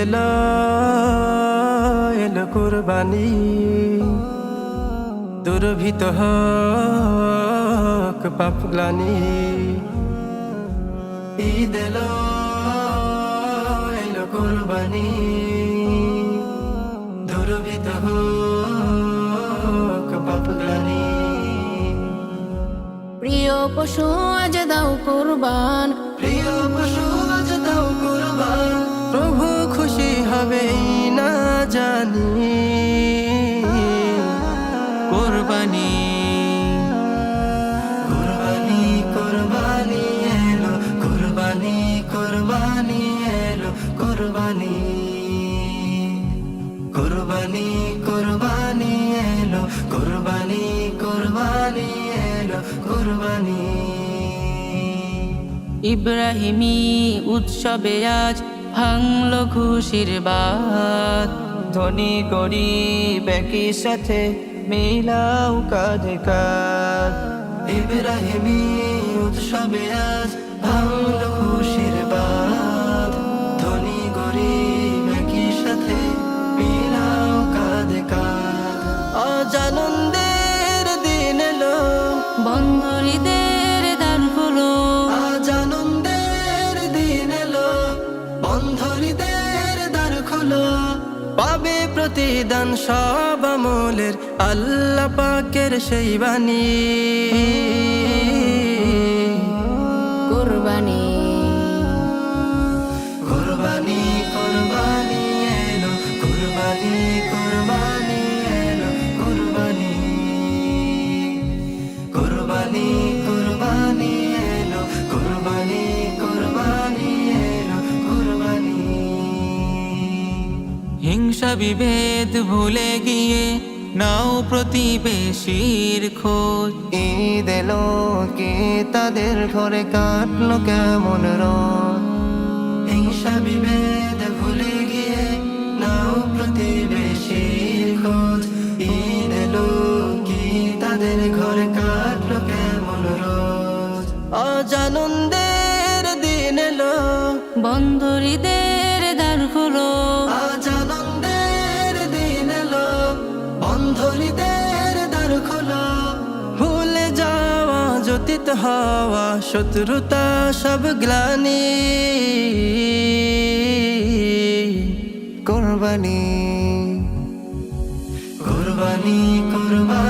এলো এলো কুরবানি, দুর্ভিত হোক পাপ গ্লানি। ঈদ এলো এলো কুরবানি, দুর্ভিত হোক পাপ গ্লানি। প্রিয় পশু আজ দাও কুরবান, প্রিয় পশু আজ দাও কুরবান, প্রভু খুশি হবে না জানি। কুরবানি কুরবানি কুরবানি এলো, কুরবানি কুরবানি এলো, কুরবানি কুরবানি কুরবানি এলো, কুরবানি কুরবানি এলো, কুরবানি। ইব্রাহিমী উৎসবে আজ ভাঙলো খুশির বাত, ধনী গরিব একই সাথে মিলাও কাঁধে কাঁধ। ইব্রাহিমী উৎসবে আজ ভাঙলো খুশির বাত, ধনী গরিব একই সাথে মিলাও কাঁধে কাঁধ। আজ আনন্দের দিন এলো, বন্ধ হৃদের দ্বার হলো, আজ আনন্দের দিন এলো, বন্ধ হৃদের দ্বার খোলো। পাবে প্রতিদান সব আমলের আল্লাহ পাকের সেই বাণী। কুরবানি কুরবানি কুরবানি এলো, কুরবানি কুরবানি এলো, কুরবানি কুরবানি কুরবানি এলো, কুরবানি কুরবানি এলো, কুরবানি। হিংসা বিভেদ ভুলে গিয়ে নাও প্রতিবেশীর খোঁজ। ঈদ এলো কে তাদের ঘরে কাটলো কেমন রোদ, হিংসা বিভেদ ভুলে গিয়ে নাও প্রতিবেশীর খোঁজ। ঈদ এলো কি তাদের ঘরে কাটলো কেমন রোদ। আজ আনন্দের দিন এলো, বন্ধ হৃদের দ্বার হলো, আজ আনন্দের দিন এলো, বন্ধ হৃদের দ্বার খোলো। ভুলে যাওয়া জ্যোতিত হওয়া শত্রুতা সব গ্লানি। কুরবানি কুরবানি কুরবানি